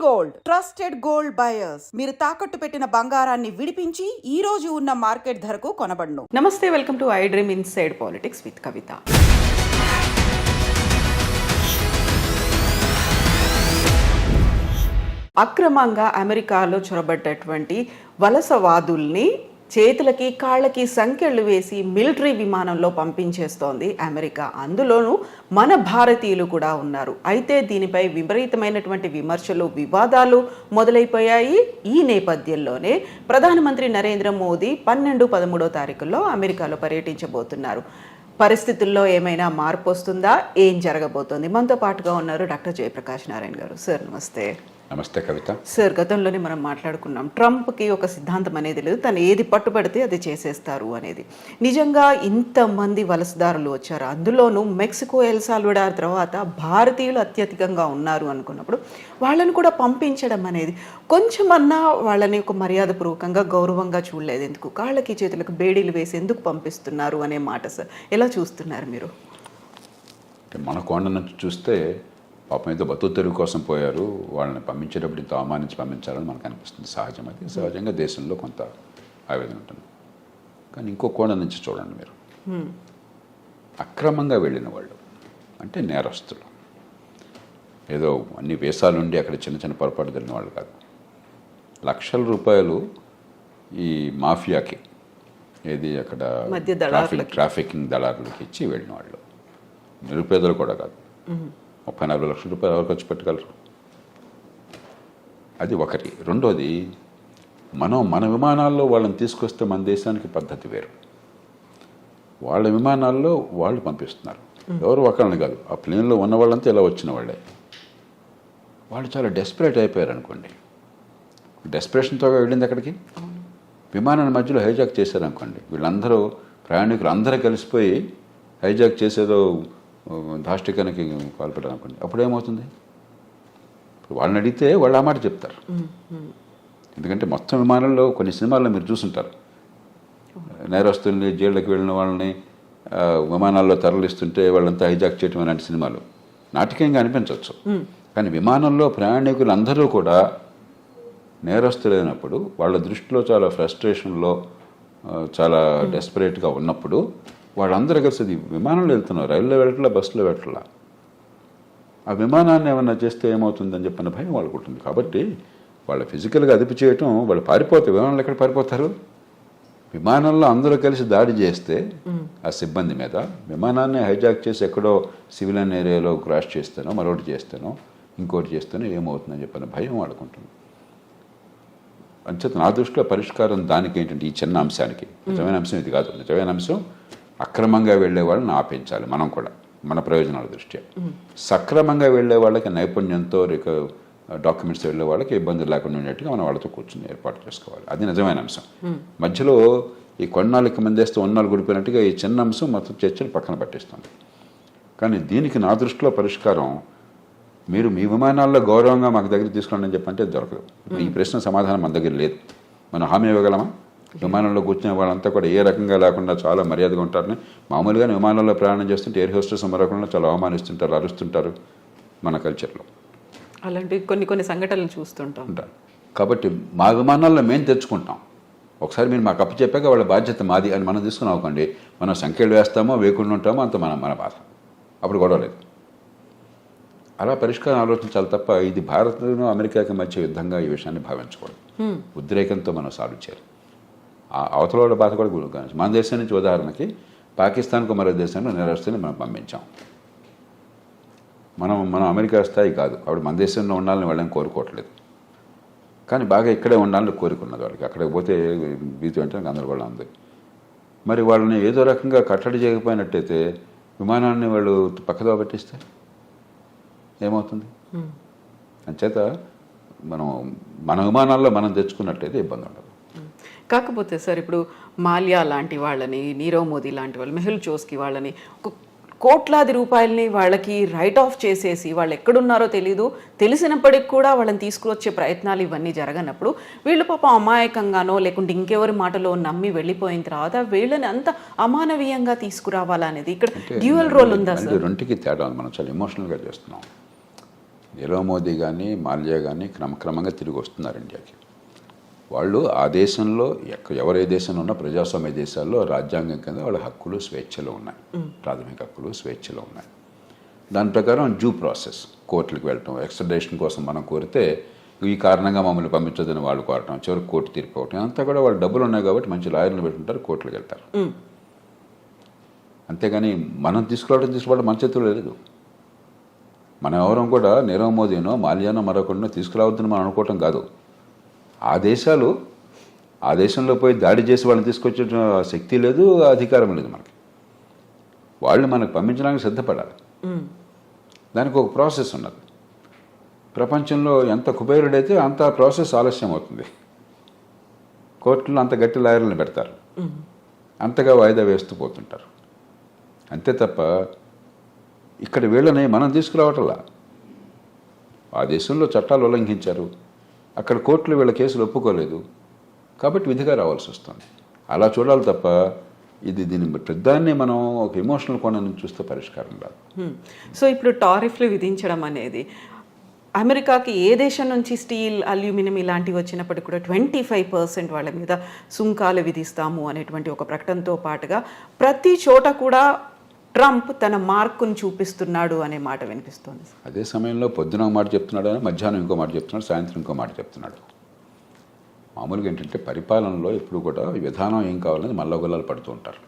Gold trusted gold buyers. మీరు తాకట్టు పెట్టిన బంగారాన్ని విడిపించి ఈ రోజు ఉన్న మార్కెట్ ధరకు కొనబడును. నమస్తే, welcome to I dream inside politics with Kavitha. అక్రమంగా అమెరికాలో చొరబడ్డటువంటి వలసవాదుల్ని చేతులకి కాళ్ళకి సంకెళ్ళు వేసి మిలిటరీ విమానంలో పంపించేస్తోంది అమెరికా. అందులోనూ మన భారతీయులు కూడా ఉన్నారు. అయితే దీనిపై విపరీతమైనటువంటి విమర్శలు, వివాదాలు మొదలైపోయాయి. ఈ నేపథ్యంలోనే ప్రధానమంత్రి నరేంద్ర మోదీ 12-13 తారీఖుల్లో అమెరికాలో పర్యటించబోతున్నారు. పరిస్థితుల్లో ఏమైనా మార్పు వస్తుందా? ఏం జరగబోతోంది? మనతో పాటుగా ఉన్నారు డాక్టర్ జయప్రకాష్ నారాయణ గారు. సార్ నమస్తే. నమస్తే కవిత. సార్, గతంలోనే మనం మాట్లాడుకున్నాం, ట్రంప్కి ఒక సిద్ధాంతం అనేది లేదు, తను ఏది పట్టుబడితే అది చేసేస్తారు అనేది. నిజంగా ఇంతమంది వలసదారులు వచ్చారు, అందులోనూ మెక్సికో, ఎల్ సాల్వడార్ తర్వాత భారతీయులు అత్యధికంగా ఉన్నారు అనుకున్నప్పుడు వాళ్ళని కూడా పంపించడం అనేది కొంచెమన్నా వాళ్ళని ఒక మర్యాదపూర్వకంగా గౌరవంగా చూడలేదు. ఎందుకు కాళ్ళకి చేతులకు బేడీలు వేసి ఎందుకు పంపిస్తున్నారు అనే మాట సార్ ఎలా చూస్తున్నారు మీరు? మన కోణ నుంచి చూస్తే పాపం ఏదో బతుకు తెరువు కోసం పోయారు, వాళ్ళని పంపించేటప్పుడు ఇంత అవమానించి పంపించాలని మనకు అనిపిస్తుంది. సహజం, అది సహజంగా దేశంలో కొంత ఆవేదన ఉంటుంది. కానీ ఇంకో కోణం నుంచి చూడండి మీరు, అక్రమంగా వెళ్ళిన వాళ్ళు అంటే నేరస్తులు, ఏదో అన్ని వేసాలుండి అక్కడ చిన్న చిన్న పొరపాటు జరిగిన వాళ్ళు కాదు. లక్షల రూపాయలు ఈ మాఫియాకి, ఏది అక్కడ ట్రాఫికింగ్ దళారులకి ఇచ్చి వెళ్ళిన వాళ్ళు, నిరుపేదలు కూడా కాదు. 30-40 లక్షల రూపాయలు ఎవరు ఖర్చు పెట్టగలరు? అది ఒకటి. రెండోది, మన విమానాల్లో వాళ్ళని తీసుకొస్తే మన దేశానికి పద్ధతి వేరు. వాళ్ళ విమానాల్లో వాళ్ళు పంపిస్తున్నారు, ఎవరు ఒకళ్ళని కాదు. ఆ ప్లేన్లో ఉన్న వాళ్ళంతా ఇలా వచ్చిన వాళ్ళే. వాళ్ళు చాలా డెస్పరేట్ అయిపోయారు అనుకోండి. డెస్పరేషన్తో వెళ్ళింది అక్కడికి. విమానాన్ని మధ్యలో హైజాక్ చేశారనుకోండి, వీళ్ళందరూ ప్రయాణికులు అందరూ కలిసిపోయి హైజాక్ చేసేదో దాష్టికానికి పాల్పడ్డారు అనుకోండి, అప్పుడు ఏమవుతుంది? ఇప్పుడు వాళ్ళని అడిగితే వాళ్ళు ఆ మాట చెప్తారు. ఎందుకంటే మొత్తం విమానంలో కొన్ని సినిమాల్లో మీరు చూసుంటారు, నేరస్తుల్ని జైళ్ళకి వెళ్ళిన వాళ్ళని విమానాల్లో తరలిస్తుంటే వాళ్ళంతా హైజాక్ చేయటం అలాంటి సినిమాలు నాటకీయంగా అనిపించవచ్చు. కానీ విమానంలో ప్రయాణికులు అందరూ కూడా నేరస్తులైనప్పుడు, వాళ్ళ దృష్టిలో చాలా ఫ్రస్ట్రేషన్లో, చాలా డెస్పరేట్గా ఉన్నప్పుడు వాళ్ళందరూ కలిసి అది విమానంలో వెళ్తున్నారు, రైల్లో వెళ్ళట్లా, బస్సులో వెళ్ళట్లా. ఆ విమానాన్ని ఏమన్నా చేస్తే ఏమవుతుందని చెప్పిన భయం వాళ్ళకు ఉంటుంది. కాబట్టి వాళ్ళ ఫిజికల్గా అదుపు చేయటం, వాళ్ళు పారిపోతారు. విమానంలో ఎక్కడ పారిపోతారు? విమానంలో అందరూ కలిసి దాడి చేస్తే ఆ సిబ్బంది మీద, విమానాన్ని హైజాక్ చేసి ఎక్కడో సివిలియన్ ఏరియాలో క్రాష్ చేస్తానో, మరొకటి చేస్తానో, ఇంకోటి చేస్తానో ఏమవుతుందని చెప్పిన భయం వాళ్ళకుంటుంది. అంచేత నా దృష్టిలో పరిష్కారం దానికి ఏంటంటే, ఈ చిన్న అంశానికి, నిజమైన అంశం ఇది కాదు. నిజమైన అంశం అక్రమంగా వెళ్ళే వాళ్ళని ఆపించాలి. మనం కూడా మన ప్రయోజనాల దృష్ట్యా. సక్రమంగా వెళ్ళే వాళ్ళకి నైపుణ్యంతో డాక్యుమెంట్స్ వెళ్ళే వాళ్ళకి ఇబ్బందులు లేకుండా ఉండేట్టుగా మనం వాళ్ళతో కూర్చొని ఏర్పాటు చేసుకోవాలి. అది నిజమైన అంశం. మధ్యలో ఈ కొన్నాళ్ళకి మందేస్తూ ఉన్నాళ్ళు గుడిపోయినట్టుగా ఈ చిన్న అంశం మొత్తం చర్చలు పక్కన పట్టిస్తుంది. కానీ దీనికి నా దృష్టిలో పరిష్కారం, మీరు మీ విమానాల్లో గౌరవంగా మాకు దగ్గర తీసుకోండి అని చెప్పంటే దొరకదు. ఈ ప్రశ్న సమాధానం మన దగ్గర లేదు. మనం హామీ ఇవ్వగలమా? విమానంలో కూర్చునే వాళ్ళంతా కూడా ఏ రకంగా లేకుండా చాలా మర్యాదగా ఉంటారని. మామూలుగానే విమానంలో ప్రయాణం చేస్తుంటే ఎయిర్ హోస్టెస్ మరొకకుండా చాలా అవమానిస్తుంటారు, అరుస్తుంటారు మన కల్చర్లో. అలాంటి కొన్ని సంఘటనలు చూస్తుంటాం. కాబట్టి మా విమానాల్లో మేము తెచ్చుకుంటాం. ఒకసారి మీరు మాకు అప్పు చెప్పాక వాళ్ళ బాధ్యత మాది అని మనం తీసుకుని అవ్వకండి. మనం సంఖ్యలు వేస్తామో వేయకుండా ఉంటామో అంత మన బాధ. అప్పుడు గొడవ లేదు. అలా పరిష్కారం ఆలోచించాలి తప్ప ఇది భారత్ను అమెరికాకి మధ్య యుద్ధంగా ఈ విషయాన్ని భావించకూడదు. ఉద్రేకంతో మనం సాల్వ్ చేయాలి. అవతల వాళ్ళ బాధ కూడా గురించి. మన దేశం నుంచి ఉదాహరణకి పాకిస్తాన్కు మరో దేశంలో నేరస్తుని మనం పంపించాం. మనం అమెరికా స్థాయి కాదు. ఆవిడ మన దేశంలో ఉండాలని వాళ్ళని కోరుకోవట్లేదు. కానీ బాగా ఇక్కడే ఉండాలని కోరుకున్నది వాళ్ళకి. అక్కడికి పోతే భీతి అంటే గందరగోళం ఉంది. మరి వాళ్ళని ఏదో రకంగా కట్టడి చేయకపోయినట్టయితే విమానాన్ని వాళ్ళు పక్కదో పట్టిస్తే ఏమవుతుంది? అంచేత మన విమానాల్లో మనం తెచ్చుకున్నట్టయితే ఇబ్బంది ఉండదు. కాకపోతే సార్, ఇప్పుడు మాల్యా లాంటి వాళ్ళని, నీరవ్ మోదీ లాంటి వాళ్ళు, మెహుల్ చోస్కి వాళ్ళని కోట్లాది రూపాయలని వాళ్ళకి రైట్ ఆఫ్ చేసేసి వాళ్ళు ఎక్కడున్నారో తెలీదు, తెలిసినప్పటికి కూడా వాళ్ళని తీసుకువచ్చే ప్రయత్నాలు ఇవన్నీ జరగనప్పుడు వీళ్ళు పాపం అమాయకంగానో లేకుంటే ఇంకెవరి మాటలో నమ్మి వెళ్ళిపోయిన తర్వాత వీళ్ళని అంత అమానవీయంగా తీసుకురావాలనేది ఇక్కడ డ్యూయల్ రోల్ ఉందా సార్? రెండుకి తేడా ఉంది. మనం చాలా ఎమోషనల్గా చేస్తున్నాం. నీరవ్ మోదీ కానీ మాల్యా కానీ క్రమక్రమంగా తిరిగి వస్తున్నారు ఇండియాకి. వాళ్ళు ఆ దేశంలో ఎవరే దేశంలో ఉన్నా ప్రజాస్వామ్య దేశాల్లో రాజ్యాంగం కింద వాళ్ళ హక్కులు స్వేచ్ఛలు ఉన్నాయి, ప్రాథమిక హక్కులు స్వేచ్ఛలు ఉన్నాయి. దాని ప్రకారం డ్యూ ప్రాసెస్, కోర్టులకు వెళ్ళటం, ఎక్స్ట్రడిషన్ కోసం మనం కోరితే ఈ కారణంగా మమ్మల్ని పంపించదని వాళ్ళు కోరటం, చివరికి కోర్టు తీర్పు అవటం, అంతా కూడా వాళ్ళు డబ్బులు ఉన్నాయి కాబట్టి మంచి లాయర్లు పెట్టుకుంటారు, కోర్టులకు వెళ్తారు. అంతేగాని మనం తీసుకోవడం మన చేతుల్లో లేదు. మనం ఎవరం కూడా నీరవ్ మోదీనో మాల్యానో మరొకరినో తీసుకురావద్దని మనం అనుకోవటం కాదు. ఆ దేశంలో పోయి దాడి చేసి వాళ్ళని తీసుకొచ్చే శక్తి లేదు, అధికారం లేదు మనకి. వాళ్ళు మనకు పంపించడానికి సిద్ధపడాలి. దానికి ఒక ప్రాసెస్ ఉన్నది. ప్రపంచంలో ఎంత కుబేరుడైతే అంత ప్రాసెస్ ఆలస్యం అవుతుంది. కోర్టులో అంత గట్టి లాయర్లను పెడతారు, అంతగా వాయిదా వేస్తూ పోతుంటారు. అంతే తప్ప ఇక్కడ వీళ్ళని మనం తీసుకురావటంలా. ఆ దేశంలో చట్టాలు ఉల్లంఘించారు, అక్కడ కోర్టులు వీళ్ళ కేసులు ఒప్పుకోలేదు కాబట్టి విధిగా రావాల్సి వస్తుంది. అలా చూడాలి తప్ప దీని పెద్దాన్ని మనం ఒక ఎమోషనల్ కోణం నుంచి చూస్తే పరిష్కారం రాదు. సో ఇప్పుడు టారిఫ్లు విధించడం అనేది అమెరికాకి ఏ దేశం నుంచి స్టీల్, అల్యూమినియం ఇలాంటివి వచ్చినప్పటికీ కూడా 25% వాళ్ళ మీద సుంకాలు విధిస్తాము అనేటువంటి ఒక ప్రకటనతో పాటుగా ప్రతి చోట కూడా ట్రంప్ తన మార్కును చూపిస్తున్నాడు అనే మాట వినిపిస్తుంది. అదే సమయంలో పొద్దున ఒక మాట చెప్తున్నాడు, అని మధ్యాహ్నం ఇంకో మాట చెప్తున్నాడు, సాయంత్రం ఇంకో మాట చెప్తున్నాడు. మామూలుగా ఏంటంటే పరిపాలనలో ఎప్పుడు కూడా విధానం ఏం కావాలని మల్లగొల్లాలు పడుతూ ఉంటారు.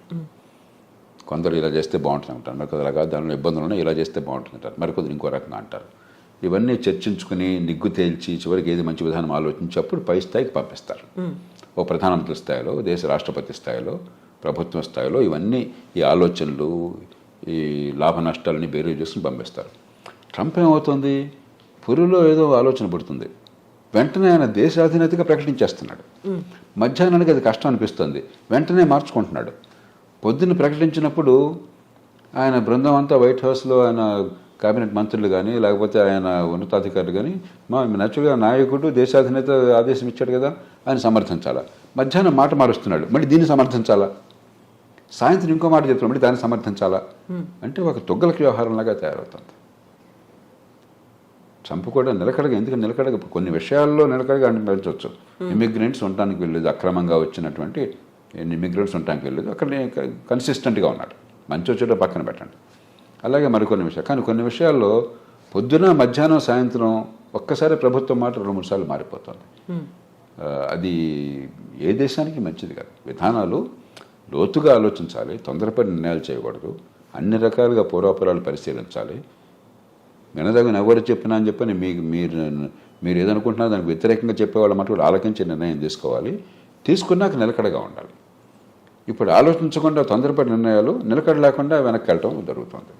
కొందరు ఇలా చేస్తే బాగుంటుంది అంటారు, మరికొందరు అలాగా దానిలో ఇబ్బందులు ఉన్నాయి, ఇలా చేస్తే బాగుంటుంది అంటారు, మరికొందరు ఇంకో రకంగా అంటారు. ఇవన్నీ చర్చించుకుని నిగ్గు తేల్చి చివరికి ఏది మంచి విధానం ఆలోచించి అప్పుడు పై స్థాయికి పంపిస్తారు. ఓ ప్రధానమంత్రి స్థాయిలో, దేశ రాష్ట్రపతి స్థాయిలో, ప్రభుత్వ స్థాయిలో ఇవన్నీ ఈ ఆలోచనలు, ఈ లాభ నష్టాలని బేరీ చేసుకుని పంపిస్తారు. ట్రంప్ ఏమవుతుంది, పురిలో ఏదో ఆలోచన పడుతుంది, వెంటనే ఆయన దేశాధినేతగా ప్రకటించేస్తున్నాడు. మధ్యాహ్నానికి అది కష్టం అనిపిస్తుంది, వెంటనే మార్చుకుంటున్నాడు. పొద్దున్న ప్రకటించినప్పుడు ఆయన బృందం అంతా వైట్ హౌస్లో ఆయన కేబినెట్ మంత్రులు కానీ లేకపోతే ఆయన ఉన్నతాధికారులు కానీ నేచురల్గా నాయకుడు దేశాధినేత ఆదేశం ఇచ్చాడు కదా ఆయన సమర్థించాలా. మధ్యాహ్నం మాట మారుస్తున్నాడు, మళ్ళీ దీన్ని సమర్థించాలా. సాయంత్రం ఇంకో మాట చెప్తున్నాడు, మళ్ళీ దాన్ని సమర్థించాలా. అంటే ఒక తొగ్గలకి వ్యవహారంలాగా తయారవుతుంది. ట్రంప్ కూడా నిలకడగా, ఎందుకంటే నిలకడగా కొన్ని విషయాల్లో నిలకడగా అనిపించవచ్చు. ఇమిగ్రెంట్స్ ఉండటానికి వెళ్ళలేదు, అక్రమంగా వచ్చినటువంటి ఇమిగ్రెంట్స్ ఉండటానికి వెళ్ళలేదు, అక్కడ కన్సిస్టెంట్గా ఉన్నాడు. మంచి చెడు పక్కన పెట్టండి. అలాగే మరికొన్ని విషయాలు, కానీ కొన్ని విషయాల్లో పొద్దున మధ్యాహ్నం సాయంత్రం ఒక్కసారి ప్రభుత్వం మాట 2-3 సార్లు మారిపోతుంది. అది ఏ దేశానికి మంచిది కాదు. విధానాలు లోతుగా ఆలోచించాలి, తొందరపడి నిర్ణయాలు చేయకూడదు, అన్ని రకాలుగా పూర్వాపరాలు పరిశీలించాలి. వినదగిన ఎవరు చెప్పినా అని చెప్పని మీరు ఏదనుకుంటున్నా దానికి వ్యతిరేకంగా చెప్పేవాళ్ళ మాట కూడా ఆలోచించి నిర్ణయం తీసుకోవాలి. తీసుకున్నాక నిలకడగా ఉండాలి. ఇప్పుడు ఆలోచించకుండా తొందరపడి నిర్ణయాలు, నిలకడ లేకుండా వెనక్కి వెళ్ళటం జరుగుతుంది.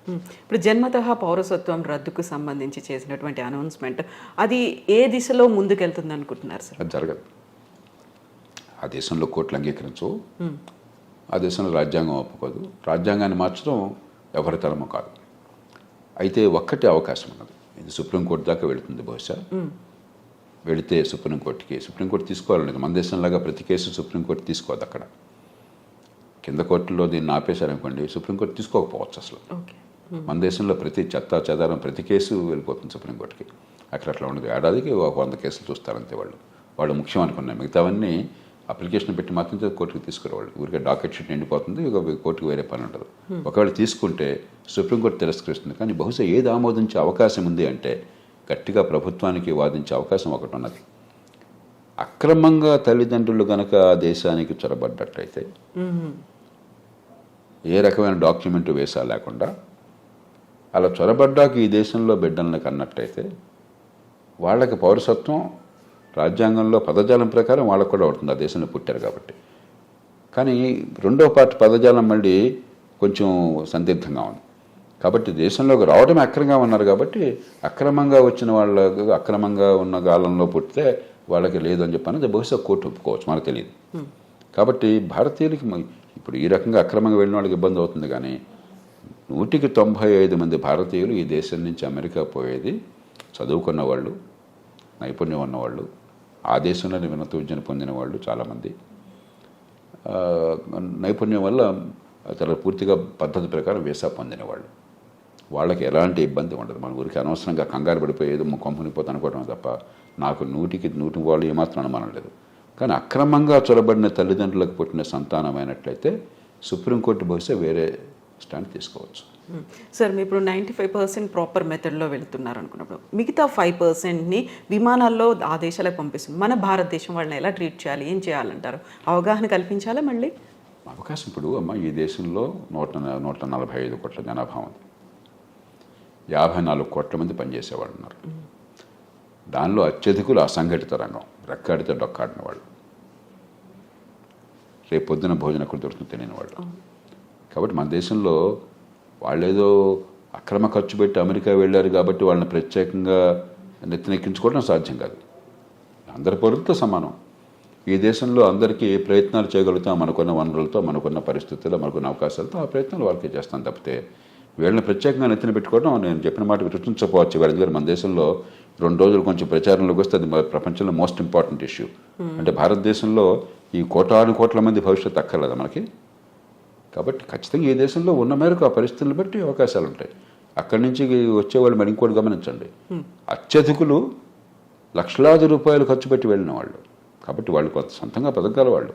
ఇప్పుడు జన్మతః పౌరసత్వం రద్దుకు సంబంధించి చేసినటువంటి అనౌన్స్మెంట్ అది ఏ దిశలో ముందుకెళ్తుంది అనుకుంటున్నారు సార్? అది జరగదు. ఆ దేశంలో కోర్టులు అంగీకరించవు, ఆ దేశంలో రాజ్యాంగం ఒప్పుకోదు. రాజ్యాంగాన్ని మార్చడం ఎవరి తరమో కాదు. అయితే ఒక్కటే అవకాశం ఉన్నది, ఇది సుప్రీంకోర్టు దాకా వెళుతుంది. బహుశా వెళితే సుప్రీంకోర్టు తీసుకోవాలనేది. మన దేశంలాగా ప్రతి కేసు సుప్రీంకోర్టు తీసుకోవద్దు. అక్కడ కింద కోర్టులో దీన్ని ఆపేశారనుకోండి, సుప్రీంకోర్టు తీసుకోకపోవచ్చు అసలు. మన దేశంలో ప్రతి చెత్త చెదారం ప్రతి కేసు వెళ్ళిపోతుంది సుప్రీంకోర్టుకి. అక్కడ అట్లా ఉండదు. ఏడాదికి 100 కేసులు చూస్తారంతే. వాళ్ళు ముఖ్యం అనుకున్నాయి, మిగతావన్నీ అప్లికేషన్ పెట్టి మాత్రం కోర్టుకు తీసుకురావాలి. ఊరికే డాకెట్ షీట్ నిండిపోతుంది, కోర్టుకు వేరే పని ఉండదు. ఒకవేళ తీసుకుంటే సుప్రీంకోర్టు తిరస్కరిస్తుంది. కానీ బహుశా ఏది ఆమోదించే అవకాశం ఉంది అంటే గట్టిగా ప్రభుత్వానికి వాదించే అవకాశం ఒకటి ఉన్నది. అక్రమంగా తల్లిదండ్రులు కనుక ఆ దేశానికి చొరబడ్డట్టయితే, ఏ రకమైన డాక్యుమెంట్ వేసా లేకుండా అలా చొరబడ్డాక ఈ దేశంలో బిడ్డల్ని కన్నట్టయితే వాళ్ళకి పౌరసత్వం రాజ్యాంగంలో పదజాలం ప్రకారం వాళ్ళకు కూడా ఉంటుంది, ఆ దేశంలో పుట్టారు కాబట్టి. కానీ రెండో పార్టీ పదజాలం మళ్ళీ కొంచెం సందిగ్ధంగా ఉంది. కాబట్టి దేశంలోకి రావడమే అక్రమంగా ఉన్నారు కాబట్టి అక్రమంగా వచ్చిన వాళ్ళకు, అక్రమంగా ఉన్న కాలంలో పుట్టితే వాళ్ళకి లేదని చెప్పి బహుశా కోర్టు ఒప్పుకోవచ్చు, మనకు తెలియదు. కాబట్టి భారతీయులకి ఇప్పుడు ఈ రకంగా అక్రమంగా వెళ్ళిన వాళ్ళకి ఇబ్బంది అవుతుంది. కానీ 195 మంది భారతీయులు ఈ దేశం నుంచి అమెరికా పోయేది చదువుకున్న వాళ్ళు, నైపుణ్యం ఉన్నవాళ్ళు, ఆ దేశంలోనే ఉన్నత విద్యను పొందిన వాళ్ళు చాలామంది, నైపుణ్యం వల్ల చాలా పూర్తిగా పద్ధతి ప్రకారం వీసా పొందిన వాళ్ళు. వాళ్ళకి ఎలాంటి ఇబ్బంది ఉండదు. మన ఊరికి అనవసరంగా కంగారు పడిపోయేది కంపెనీపోతే అనుకోవడం తప్ప నాకు 100కి వాళ్ళు ఏమాత్రం అనుమానం లేదు. కానీ అక్రమంగా చొరబడిన తల్లిదండ్రులకు పుట్టిన సంతానమైనట్లయితే సుప్రీంకోర్టు బహుశా వేరే స్టాండ్ తీసుకోవచ్చు. సార్, మీరు ఇప్పుడు 95% ప్రాపర్ మెథడ్లో వెళుతున్నారు అనుకున్నప్పుడు మిగతా 5%ని విమానాల్లో ఆ దేశాలకు పంపిస్తుంది. మన భారతదేశం వాళ్ళని ఎలా ట్రీట్ చేయాలి, ఏం చేయాలంటారు? అవగాహన కల్పించాలా మళ్ళీ? అవకాశం ఇప్పుడు అమ్మ ఈ దేశంలో 145 కోట్ల జనాభా ఉంది. 54 కోట్ల మంది పనిచేసేవాళ్ళు ఉన్నారు. దానిలో అత్యధికులు అసంఘటిత రంగం, రెక్కాడితే డొక్కాడిన వాళ్ళు, రేపు పొద్దున భోజనం ఎక్కడ దొరుకుతుంది తెలియని వాళ్ళు. కాబట్టి మన దేశంలో వాళ్ళేదో అక్రమ ఖర్చు పెట్టి అమెరికా వెళ్ళారు కాబట్టి వాళ్ళని ప్రత్యేకంగా నెత్తినెక్కించుకోవడం సాధ్యం కాదు. అందరి పౌరులతో సమానం. ఈ దేశంలో అందరికీ ఏ ప్రయత్నాలు చేయగలుగుతాం మనకున్న వనరులతో, మనకున్న పరిస్థితుల్లో, మనకున్న అవకాశాలతో ఆ ప్రయత్నాలు వాళ్ళకి చేస్తాం తప్పితే వీళ్ళని ప్రత్యేకంగా నెత్తిన పెట్టుకోవడం నేను చెప్పిన మాట విరుచించకపోవచ్చు. వాళ్ళ దగ్గర మన దేశంలో 2 రోజులు కొంచెం ప్రచారంలోకి వస్తే అది ప్రపంచంలో మోస్ట్ ఇంపార్టెంట్ ఇష్యూ. అంటే భారతదేశంలో ఈ కోట్ల మంది భవిష్యత్తు అక్కర్లేదా మనకి? కాబట్టి ఖచ్చితంగా ఈ దేశంలో ఉన్న మేరకు ఆ పరిస్థితులను బట్టి అవకాశాలు ఉంటాయి. అక్కడి నుంచి వచ్చేవాళ్ళు మరి ఇంకోటి గమనించండి, అత్యధికులు లక్షలాది రూపాయలు ఖర్చు పెట్టి వెళ్ళిన వాళ్ళు. కాబట్టి వాళ్ళు కొంత సొంతంగా బతకగల వాళ్ళు,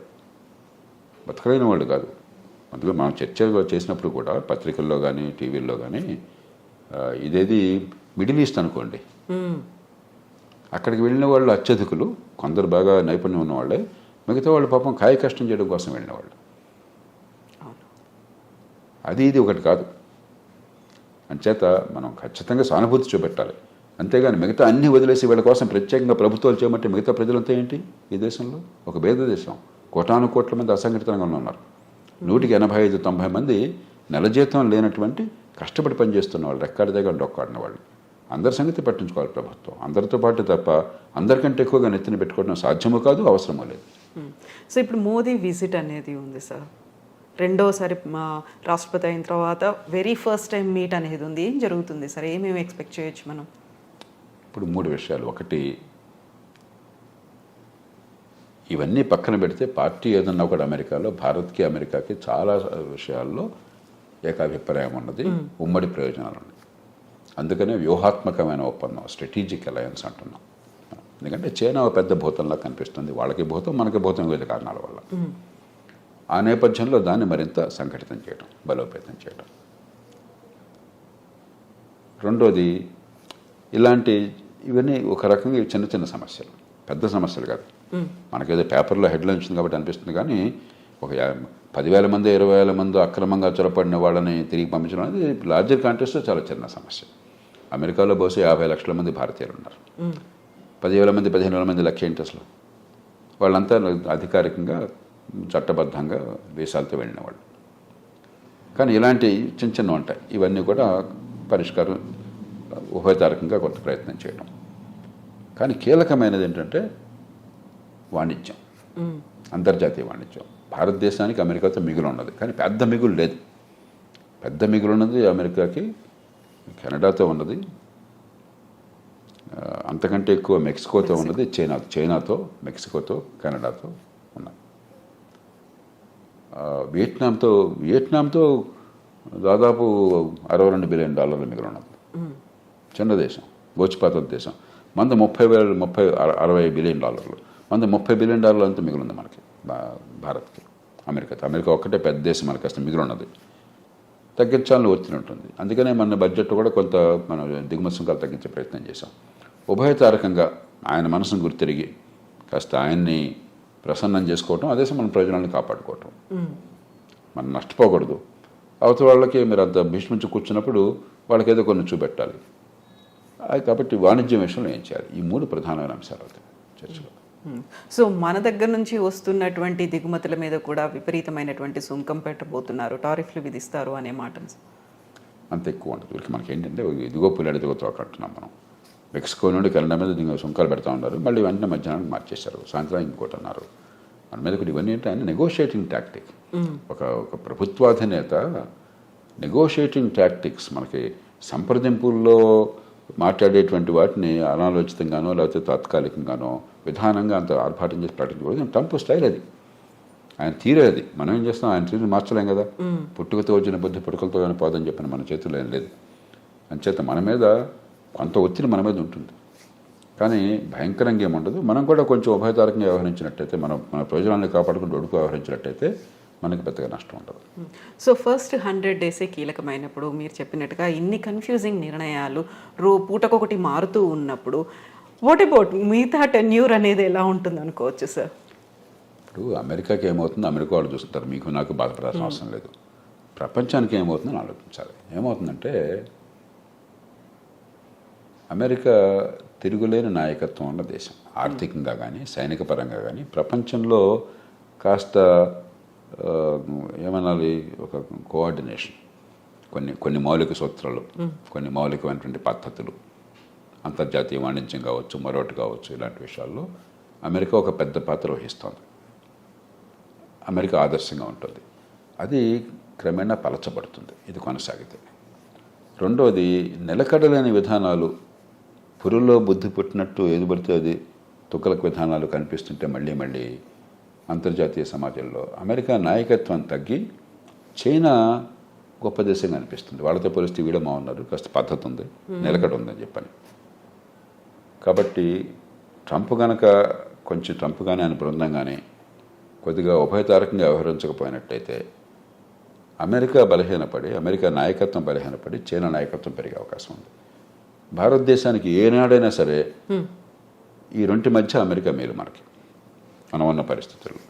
బతకలేని వాళ్ళు కాదు. అందులో మనం చర్చ చేసినప్పుడు కూడా పత్రికల్లో కానీ టీవీల్లో కానీ ఇదేది మిడిల్ ఈస్ట్ అనుకోండి, అక్కడికి వెళ్ళిన వాళ్ళు అత్యధికులు, కొందరు బాగా నైపుణ్యం ఉన్నవాళ్ళే, మిగతా వాళ్ళు పాపం కాయ కష్టం చేయడం కోసం వెళ్ళిన వాళ్ళు. అది ఇది ఒకటి కాదు. అంచేత మనం ఖచ్చితంగా సానుభూతి చూపెట్టాలి. అంతేగాని మిగతా అన్నీ వదిలేసి వీళ్ళ కోసం ప్రత్యేకంగా ప్రభుత్వాలు చేయమంటే మిగతా ప్రజలంతా ఏంటి? ఈ దేశంలో ఒక పేద దేశం, కోట్ల మంది అసంఘటిత రంగంలో ఉన్నారు. 185-90 మంది నెల జీతం లేనటువంటి కష్టపడి పనిచేస్తున్న వాళ్ళు, రెక్కాడి దగ్గర డొక్కాడిన వాళ్ళు. అందరి సంగతి పట్టించుకోవాలి ప్రభుత్వం. అందరితో పాటు తప్ప అందరికంటే ఎక్కువగా నెత్తిన పెట్టుకోవడం సాధ్యమో కాదు, అవసరమో లేదు. సో ఇప్పుడు మోదీ విజిట్ అనేది ఉంది సార్, రెండోసారి మా రాష్ట్రపతి అయిన తర్వాత వెరీ ఫస్ట్ టైం మీట్ అనేది ఉంది. ఏం జరుగుతుంది సార్? ఏమేమి ఎక్స్పెక్ట్ చేయొచ్చు మనం? ఇప్పుడు 3 విషయాలు. ఒకటి, ఇవన్నీ పక్కన పెడితే పార్టీ ఏదన్నా ఒకటి అమెరికాలో భారత్కి అమెరికాకి చాలా విషయాల్లో ఏకాభిప్రాయం ఉన్నది, ఉమ్మడి ప్రయోజనాలు ఉన్నాయి. అందుకనే వ్యూహాత్మకమైన ఒప్పందం, స్ట్రాటజిక్ అలయన్స్ అంటున్నాం. ఎందుకంటే చైనా ఒక పెద్ద భూతంలా కనిపిస్తుంది, వాళ్ళకి భూతం మనకి భూతం వివిధ కారణాల వల్ల. ఆ నేపథ్యంలో దాన్ని మరింత సంఘటితం చేయడం, బలోపేతం చేయడం. రెండోది, ఇవన్నీ ఒక రకంగా చిన్న చిన్న సమస్యలు, పెద్ద సమస్యలు కాదు. మనకేదో పేపర్లో హెడ్లైన్ వచ్చింది కాబట్టి అనిపిస్తుంది, కానీ ఒక 10,000 మంది 20,000 మంది అక్రమంగా చొరపడిన వాళ్ళని తిరిగి పంపించడం అనేది లార్జర్ కాంటెక్స్ట్లో చాలా చిన్న సమస్య. అమెరికాలో బహుశా 50 లక్షల మంది భారతీయులు ఉన్నారు. 10,000 మంది 15,000 మంది లక్ష ఏంటి అసలు? వాళ్ళంతా అధికారికంగా చట్టబద్ధంగా వీసాలతో వెళ్ళిన వాళ్ళు. కానీ ఇలాంటి చిన్న చిన్న ఉంటాయి. ఇవన్నీ కూడా పరిష్కారం ఉభయతారకంగా కొంత ప్రయత్నం చేయడం. కానీ కీలకమైనది ఏంటంటే వాణిజ్యం, అంతర్జాతీయ వాణిజ్యం. భారతదేశానికి అమెరికాతో మిగులు ఉన్నది, కానీ పెద్ద మిగులు లేదు. పెద్ద మిగులు ఉన్నది అమెరికాకి కెనడాతో ఉన్నది, అంతకంటే ఎక్కువ మెక్సికోతో ఉన్నది, చైనాతో, మెక్సికోతో, కెనడాతో ఉన్నాయి. వియట్నాంతో దాదాపు $62 బిలియన్ మిగులు ఉన్నది. చిన్న దేశం, గోచిపాత దేశం. మంది 60 బిలియన్ డాలర్లు, మంది $30 బిలియన్ అంతా మిగులుంది మనకి, భారత్కి. అమెరికా ఒక్కటే పెద్ద దేశం, మనకి అసలు మిగులు ఉన్నది. తగ్గించాలని ఒత్తిడి ఉంటుంది. అందుకనే మన బడ్జెట్ కూడా కొంత మనం దిగుమతి సుంకాలు తగ్గించే ప్రయత్నం చేశాం. ఉభయతారకంగా ఆయన మనసును గుర్తిరిగి కాస్త ఆయన్ని ప్రసన్నం చేసుకోవటం, అదే మన ప్రయోజనాలను కాపాడుకోవటం. మనం నష్టపోకూడదు. అవతల వాళ్ళకి మీరు అంత భీష్మించి కూర్చున్నప్పుడు వాళ్ళకి ఏదో కొన్ని చూపెట్టాలి. కాబట్టి వాణిజ్యం విషయంలో ఏం చేయాలి? ఈ 3 ప్రధానమైన అంశాలు అవుతాయి చర్చలో. సో మన దగ్గర నుంచి వస్తున్నటువంటి దిగుమతుల మీద కూడా విపరీతమైనటువంటి సుంకం పెట్టబోతున్నారు, టారిఫ్లు విధిస్తారు అనే మాట అంత ఎక్కువ ఉంటుంది. వీళ్ళకి మనకి ఏంటంటే ఇదిగో పుల్లాడి దిగుతో అంటున్నాం మనం. మెక్సికో నుండి కెనడా మీద సుంకాలు పెడతా ఉన్నారు, మళ్ళీ వెంటనే మధ్యాహ్నానికి మార్చేశారు, సాయంత్రం ఇంకోటి అన్నారు. మన మీద కూడా ఇవన్నీ ఏంటంటే నెగోషియేటింగ్ టాక్టిక్. ఒక ప్రభుత్వాధినేత నెగోషియేటింగ్ టాక్టిక్స్ మనకి సంప్రదింపుల్లో మాట్లాడేటువంటి వాటిని అనాలోచితంగానో లేకపోతే తాత్కాలికంగానో విధానంగా అంత ఆర్భాటం చేసి ప్రకటించకూడదు. ట్రంప్ స్టైల్ అది, ఆయన తీరే అది. మనం ఏం చేస్తాం, ఆయన తీరు మార్చలేం కదా. పుట్టుకతో వచ్చిన బుద్ధి పుట్టుకలతో కానీ పోదని చెప్పిన మన చేతుల్లో ఏం లేదు. అంచేత మన మీద కొంత ఒత్తిడి మన మీద ఉంటుంది, కానీ భయంకరంగా ఏముండదు. మనం కూడా కొంచెం ఉభయతారకంగా వ్యవహరించినట్టయితే, మన ప్రయోజనాన్ని కాపాడుకుంటూ ఒడుకు వ్యవహరించినట్టయితే మనకి పెద్దగా నష్టం ఉండదు. సో ఫస్ట్ 100 డేసే కీలకమైనప్పుడు మీరు చెప్పినట్టుగా ఇన్ని కన్ఫ్యూజింగ్ నిర్ణయాలు పూటకొకటి మారుతూ ఉన్నప్పుడు వాట్ అబౌట్ మిగతా టెన్యూర్ అనేది ఎలా ఉంటుంది అనుకోవచ్చు సార్? ఇప్పుడు అమెరికాకి ఏమవుతుందో అమెరికా వాళ్ళు చూస్తుంటారు, మీకు నాకు బాధపడాల్సిన అవసరం లేదు. ప్రపంచానికి ఏమవుతుందని ఆలోచించాలి. ఏమవుతుందంటే అమెరికా తిరుగులేని నాయకత్వం ఉన్న దేశం, ఆర్థికంగా కానీ సైనిక పరంగా కానీ. ప్రపంచంలో కాస్త ఏమనాలి, ఒక కోఆర్డినేషన్, కొన్ని మౌలిక సూత్రాలు, కొన్ని మౌలికమైనటువంటి పద్ధతులు, అంతర్జాతీయ వాణిజ్యం కావచ్చు, మరొకటి కావచ్చు, ఇలాంటి విషయాల్లో అమెరికా ఒక పెద్ద పాత్ర వహిస్తోంది. అమెరికా ఆదర్శంగా ఉంటుంది. అది క్రమేణా పలచబడుతుంది ఇది కొనసాగితే. రెండోది, నిలకడలేని విధానాలు, పురుల్లో బుద్ధి పుట్టినట్టు ఏది పడితే అది తుక్కలకు విధానాలు కనిపిస్తుంటే మళ్ళీ అంతర్జాతీయ సమాజంలో అమెరికా నాయకత్వం తగ్గి చైనా గొప్ప దేశంగా అనిపిస్తుంది. వాళ్ళతో పోలిస్తే వీడమా ఉన్నారు, కాస్త పద్ధతి ఉంది, నిలకడ ఉందని చెప్పని. కాబట్టి ట్రంప్ కానీ ఆయన బృందం కానీ కొద్దిగా ఉభయతారకంగా వ్యవహరించకపోయినట్టయితే అమెరికా బలహీనపడి, అమెరికా నాయకత్వం బలహీనపడి చైనా నాయకత్వం పెరిగే అవకాశం ఉంది. భారతదేశానికి ఏనాడైనా సరే ఈ రెంటి మధ్య అమెరికా మేలు మనకి, మనం ఉన్న పరిస్థితుల్లో.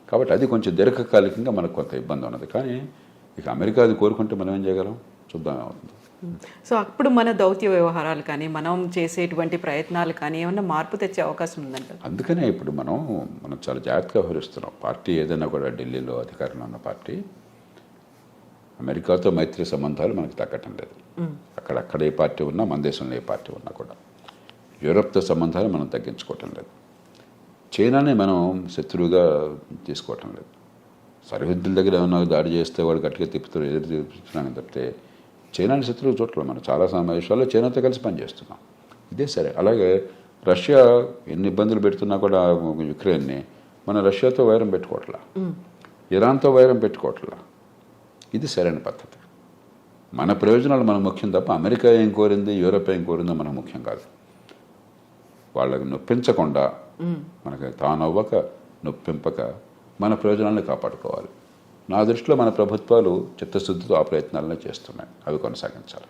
కాబట్టి అది కొంచెం దీర్ఘకాలికంగా మనకు కొంత ఇబ్బంది ఉన్నది. కానీ ఇక అమెరికా అది కోరుకుంటే మనం ఏం చేయగలం, చూద్దాం ఏమవుతుంది. సో అప్పుడు మన దౌత్య వ్యవహారాలు కానీ మనం చేసేటువంటి ప్రయత్నాలు కానీ ఏమన్నా మార్పు తెచ్చే అవకాశం ఉందంట. అందుకనే ఇప్పుడు మనం చాలా జాగ్రత్తగా వ్యవహరిస్తున్నాం. పార్టీ ఏదైనా కూడా ఢిల్లీలో అధికారంలో ఉన్న పార్టీ అమెరికాతో మైత్రి సంబంధాలు మనకు తగ్గటం లేదు. అక్కడ ఏ పార్టీ ఉన్నా, మన దేశంలో ఏ పార్టీ ఉన్నా కూడా యూరప్తో సంబంధాలు మనం తగ్గించుకోవటం లేదు. చైనానే మనం శత్రువుగా తీసుకోవటం లేదు. సరిహద్దుల దగ్గర ఏమన్నా దాడి చేస్తే వాడు గట్టిగా తిప్పుతారు, ఎదురు తిప్పుతున్నాను తప్పితే చైనాని శత్రువు చూడలేదు. మనం చాలా సమావేశాల్లో చైనాతో కలిసి పనిచేస్తున్నాం. ఇదే సరే. అలాగే రష్యా ఎన్ని ఇబ్బందులు పెడుతున్నా కూడా యుక్రెయిన్ని, మన రష్యాతో వైరం పెట్టుకోవట్లా, ఇరాన్తో వైరం పెట్టుకోవట్లా. ఇది సరైన పద్ధతి. మన ప్రయోజనాలు మనకు ముఖ్యం తప్ప అమెరికా ఏం కోరింది, యూరోప్ ఏం కోరిందో మనకు ముఖ్యం కాదు. వాళ్ళకి నొప్పించకుండా, మనకి తానవ్వక నొప్పింపక మన ప్రయోజనాలను కాపాడుకోవాలి. నా దృష్టిలో మన ప్రభుత్వాలు చిత్తశుద్ధితో ఆ ప్రయత్నాలను చేస్తున్నాయి, అవి కొనసాగించాలి.